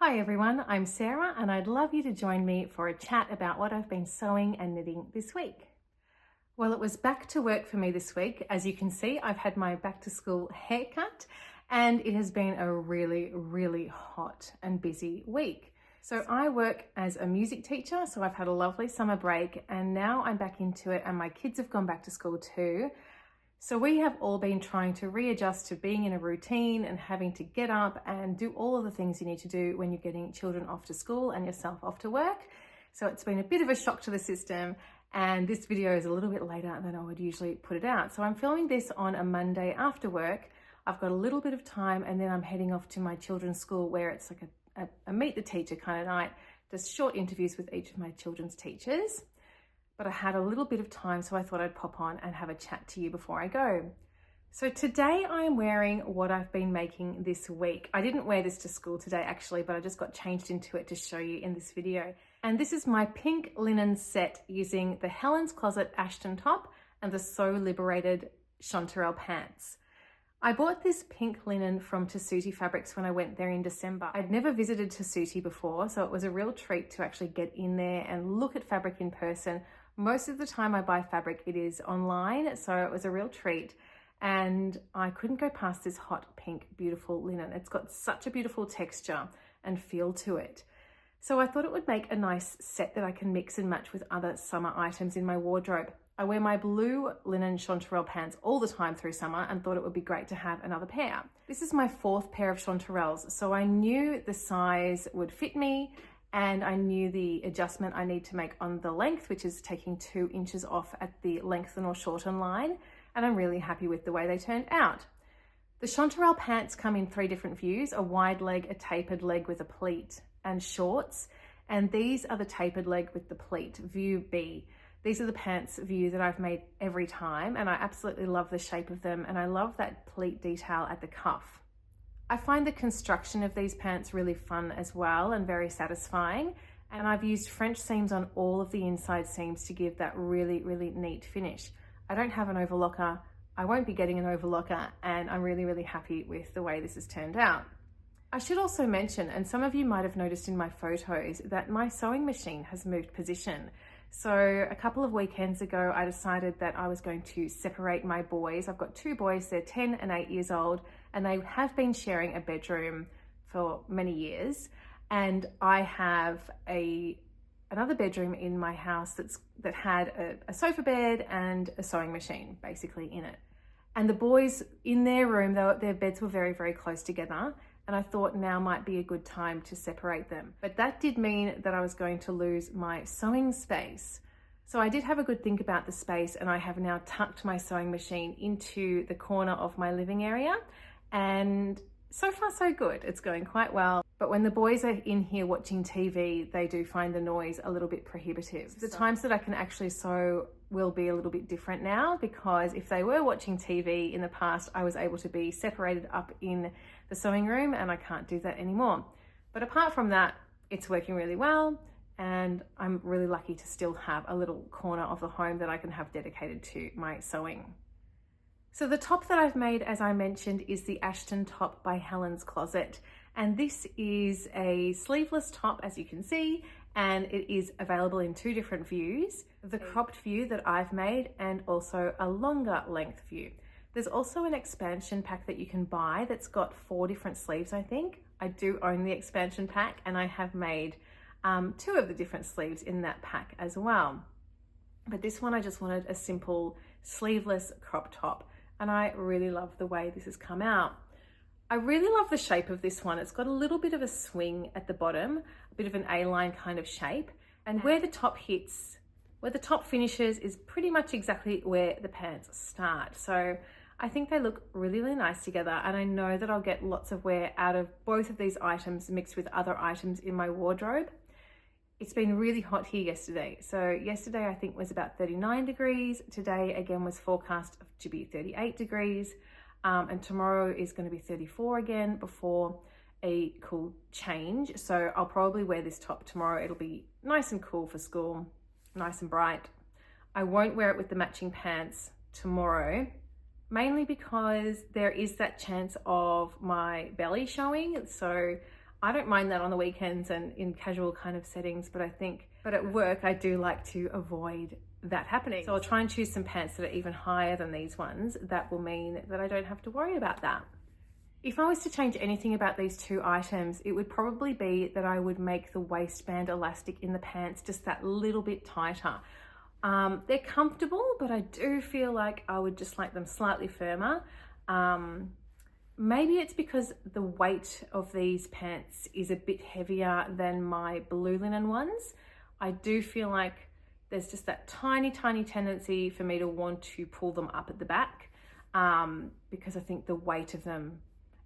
Hi everyone, I'm Sarah and I'd love you to join me for a chat about what I've been sewing and knitting this week. Well, it was back to work for me this week. As you can see, I've had my back to school haircut and it has been a really hot and busy week. So I work as a music teacher, so I've had a lovely summer break and now I'm back into it and my kids have gone back to school too. So we have all been trying to readjust to being in a routine and having to get up and do all of the things you need to do when you're getting children off to school and yourself off to work. So it's been a bit of a shock to the system, and this video is a little bit later than I would usually put it out. So I'm filming this on a Monday after work. I've got a little bit of time and then I'm heading off to my children's school where it's like a meet the teacher kind of night, just short interviews with each of my children's teachers. But I had a little bit of time, so I thought I'd pop on and have a chat to you before I go. So today I am wearing what I've been making this week. I didn't wear this to school today actually, but I just got changed into it to show you in this video. And this is my pink linen set using the Helen's Closet Ashton top and the So Liberated Chanterelle Pants. I bought this pink linen from Tessuti Fabrics when I went there in December. I'd never visited Tessuti before, so it was a real treat to actually get in there and look at fabric in person. Most of the time I buy fabric, it is online, so it was a real treat. And I couldn't go past this hot pink, beautiful linen. It's got such a beautiful texture and feel to it. So I thought it would make a nice set that I can mix and match with other summer items in my wardrobe. I wear my blue linen chanterelle pants all the time through summer and thought it would be great to have another pair. This is my fourth pair of chanterelles, so I knew the size would fit me and I knew the adjustment I need to make on the length, which is taking 2 inches off at the lengthen or shorten line, and I'm really happy with the way they turned out. The chanterelle pants come in 3 different views: a wide leg, a tapered leg with a pleat, and shorts. And these are the tapered leg with the pleat, view B. These are the pants view that I've made every time, and I absolutely love the shape of them, and I love that pleat detail at the cuff. I find the construction of these pants really fun as well and very satisfying, and I've used French seams on all of the inside seams to give that really neat finish. I don't have an overlocker, I won't be getting an overlocker, and I'm really happy with the way this has turned out. I should also mention, and some of you might have noticed in my photos, that my sewing machine has moved position. So a couple of weekends ago, I decided that I was going to separate my boys. I've got 2 boys, they're 10 and 8 years old, and they have been sharing a bedroom for many years. And I have another bedroom in my house that had a sofa bed and a sewing machine basically in it. And the boys in their room, their beds were very close together. And I thought now might be a good time to separate them. But that did mean that I was going to lose my sewing space. So I did have a good think about the space, and I have now tucked my sewing machine into the corner of my living area. And so far so good, it's going quite well. But when the boys are in here watching TV, they do find the noise a little bit prohibitive. The times that I can actually sew will be a little bit different now, because if they were watching TV in the past, I was able to be separated up in the sewing room, and I can't do that anymore. But apart from that, it's working really well, and I'm really lucky to still have a little corner of the home that I can have dedicated to my sewing. So the top that I've made, as I mentioned, is the Ashton top by Helen's Closet. And this is a sleeveless top, as you can see, and it is available in 2 different views: the cropped view that I've made and also a longer length view. There's also an expansion pack that you can buy that's got 4 different sleeves, I think. I do own the expansion pack, and I have made 2 of the different sleeves in that pack as well. But this one, I just wanted a simple sleeveless crop top, and I really love the way this has come out. I really love the shape of this one. It's got a little bit of a swing at the bottom, a bit of an A-line kind of shape, and where the top finishes is pretty much exactly where the pants start. So I think they look really nice together, and I know that I'll get lots of wear out of both of these items mixed with other items in my wardrobe. It's been really hot here yesterday. So yesterday I think was about 39 degrees. Today again was forecast to be 38 degrees. And tomorrow is going to be 34 again before a cool change. So I'll probably wear this top tomorrow. It'll be nice and cool for school, nice and bright. I won't wear it with the matching pants tomorrow, mainly because there is that chance of my belly showing. So I don't mind that on the weekends and in casual kind of settings, but at work I do like to avoid that happening. So I'll try and choose some pants that are even higher than these ones. That will mean that I don't have to worry about that. If I was to change anything about these two items, it would probably be that I would make the waistband elastic in the pants just that little bit tighter. They're comfortable, but I do feel like I would just like them slightly firmer. Maybe it's because the weight of these pants is a bit heavier than my blue linen ones. I do feel like there's just that tiny tendency for me to want to pull them up at the back because I think the weight of them,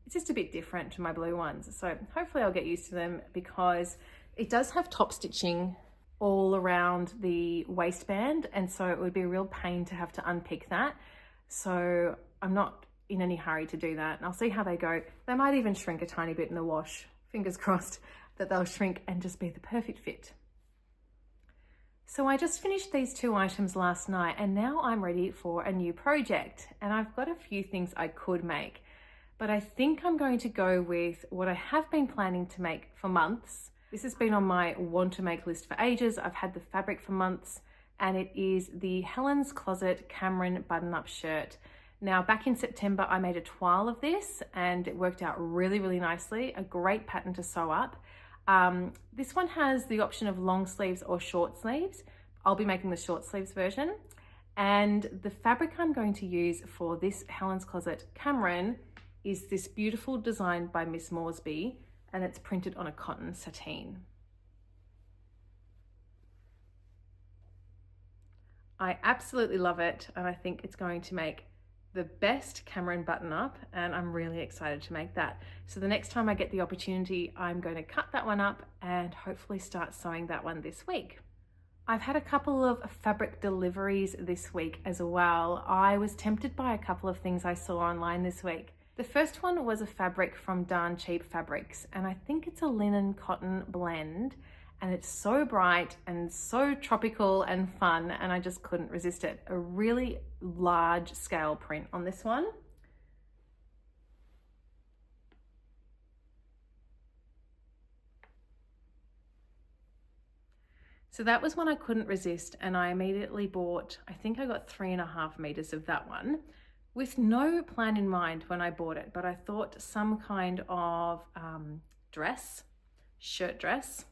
it's just a bit different to my blue ones. So hopefully I'll get used to them, because it does have top stitching all around the waistband, and so it would be a real pain to have to unpick that. So I'm not in any hurry to do that, and I'll see how they go. They might even shrink a tiny bit in the wash. Fingers crossed that they'll shrink and just be the perfect fit. So I just finished these two items last night, and now I'm ready for a new project, and I've got a few things I could make, but I think I'm going to go with what I have been planning to make for months. This has been on my want to make list for ages. I've had the fabric for months, and it is the Helen's Closet Cameron button-up shirt. Now, back in September, I made a toile of this and it worked out really nicely. A great pattern to sew up. This one has the option of long sleeves or short sleeves. I'll be making the short sleeves version. And the fabric I'm going to use for this Helen's Closet Cameron is this beautiful design by Miss Moresby, and it's printed on a cotton sateen. I absolutely love it, and I think it's going to make the best Cameron button up, and I'm really excited to make that. So the next time I get the opportunity, I'm going to cut that one up and hopefully start sewing that one this week. I've had a couple of fabric deliveries this week as well. I was tempted by a couple of things I saw online this week. The first one was a fabric from Darn Cheap Fabrics, and I think it's a linen cotton blend, and it's so bright and so tropical and fun, and I just couldn't resist it. A really large scale print on this one. So that was one I couldn't resist, and I immediately bought, I think I got 3.5 meters of that one, with no plan in mind when I bought it, but I thought some kind of shirt dress.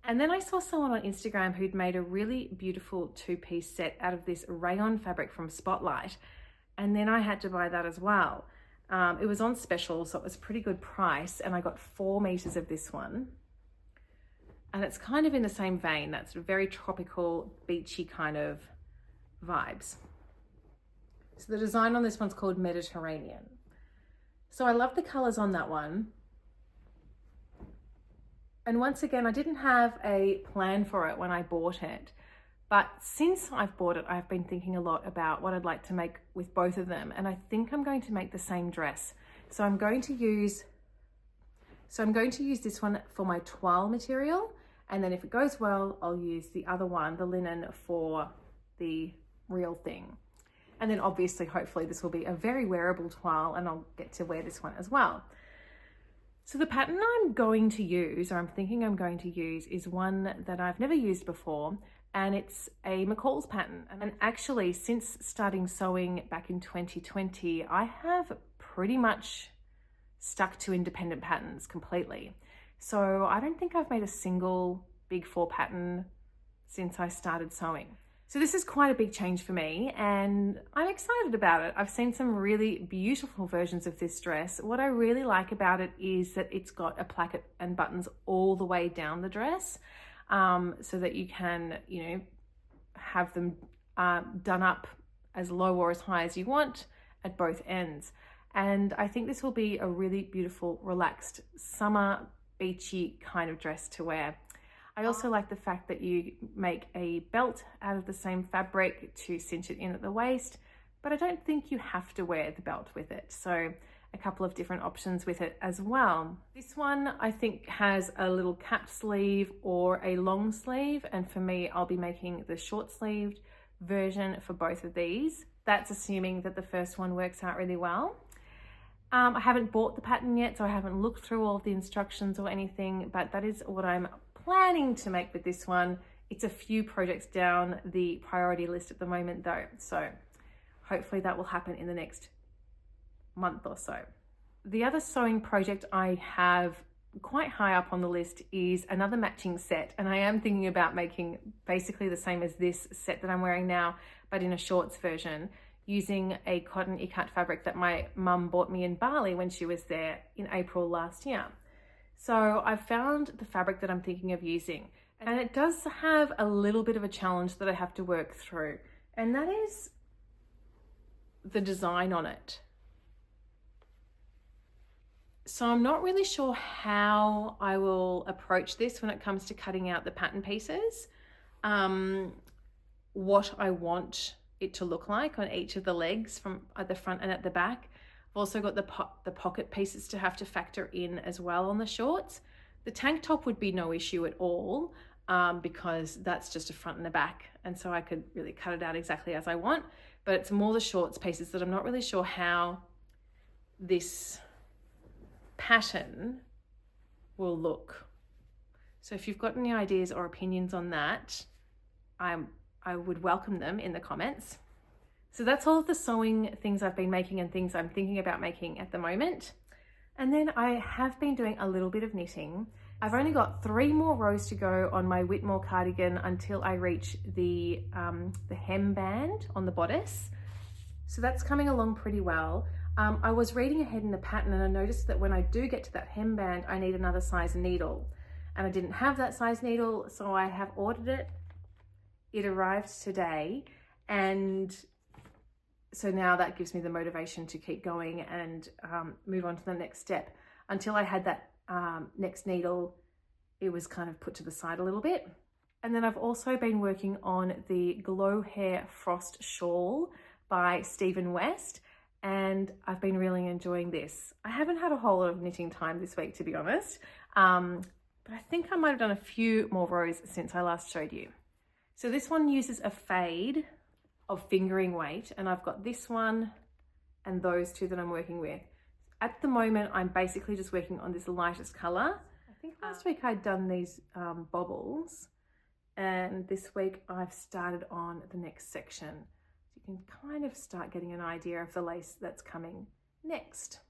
And then I saw someone on Instagram who'd made a really beautiful two-piece set out of this rayon fabric from Spotlight, and then I had to buy that as well. It was on special, so it was a pretty good price, and I got 4 meters of this one. And it's kind of in the same vein, that's very tropical, beachy kind of vibes. So the design on this one's called Mediterranean. So I love the colors on that one. And once again, I didn't have a plan for it when I bought it, but since I've bought it, I've been thinking a lot about what I'd like to make with both of them. And I think I'm going to make the same dress. So I'm going to use this one for my toile material. And then if it goes well, I'll use the other one, the linen, for the real thing. And then obviously, hopefully this will be a very wearable toile, and I'll get to wear this one as well. So the pattern I'm going to use, or I'm thinking I'm going to use, is one that I've never used before, and it's a McCall's pattern. And actually, since starting sewing back in 2020, I have pretty much stuck to independent patterns completely. So I don't think I've made a single Big Four pattern since I started sewing. So this is quite a big change for me, and I'm excited about it. I've seen some really beautiful versions of this dress. What I really like about it is that it's got a placket and buttons all the way down the dress, so that you can, have them done up as low or as high as you want at both ends. And I think this will be a really beautiful, relaxed, summer, beachy kind of dress to wear. I also like the fact that you make a belt out of the same fabric to cinch it in at the waist, but I don't think you have to wear the belt with it. So a couple of different options with it as well. This one I think has a little capped sleeve or a long sleeve, and for me, I'll be making the short sleeved version for both of these. That's assuming that the first one works out really well. I haven't bought the pattern yet, so I haven't looked through all of the instructions or anything, but that is what I'm planning to make with this one. It's a few projects down the priority list at the moment though, so hopefully that will happen in the next month or so. The other sewing project I have quite high up on the list is another matching set, and I am thinking about making basically the same as this set that I'm wearing now, but in a shorts version, using a cotton ikat fabric that my mum bought me in Bali when she was there in April last year. So I've found the fabric that I'm thinking of using, and it does have a little bit of a challenge that I have to work through, and that is the design on it. So I'm not really sure how I will approach this when it comes to cutting out the pattern pieces, what I want it to look like on each of the legs from at the front and at the back. I've also got the pocket pieces to have to factor in as well on the shorts. The tank top would be no issue at all because that's just a front and a back, and so I could really cut it out exactly as I want, but it's more the shorts pieces that I'm not really sure how this pattern will look. So if you've got any ideas or opinions on that, I would welcome them in the comments. So that's all of the sewing things I've been making and things I'm thinking about making at the moment. And then I have been doing a little bit of knitting. I've only got 3 more rows to go on my Whitmore cardigan until I reach the hem band on the bodice. So that's coming along pretty well. I was reading ahead in the pattern and I noticed that when I do get to that hem band, I need another size needle. And I didn't have that size needle, so I have ordered it. It arrived today, and so now that gives me the motivation to keep going and move on to the next step. Until I had that next needle, it was kind of put to the side a little bit. And then I've also been working on the Glow Hair Frost Shawl by Stephen West, and I've been really enjoying this. I haven't had a whole lot of knitting time this week, to be honest, but I think I might have done a few more rows since I last showed you. So this one uses a fade of fingering weight, and I've got this one and those 2 that I'm working with. At the moment, I'm basically just working on this lightest color. I think last week I'd done these bobbles, and this week I've started on the next section. You can kind of start getting an idea of the lace that's coming next.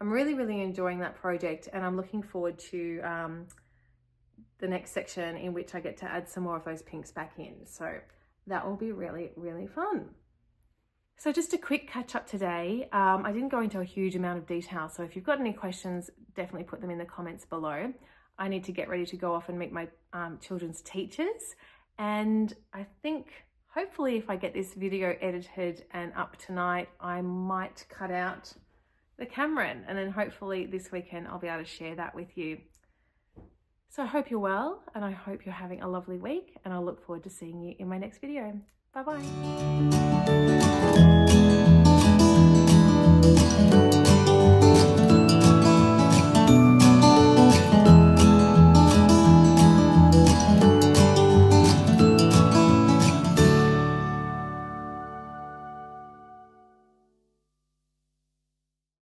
I'm really, really enjoying that project, and I'm looking forward to the next section in which I get to add some more of those pinks back in. So that will be really, really fun. So just a quick catch up today. I didn't go into a huge amount of detail, so if you've got any questions, definitely put them in the comments below. I need to get ready to go off and meet my children's teachers. And I think hopefully if I get this video edited and up tonight, I might cut out the Cameron, and then hopefully this weekend I'll be able to share that with you. So I hope you're well, and I hope you're having a lovely week, and I'll look forward to seeing you in my next video. Bye bye.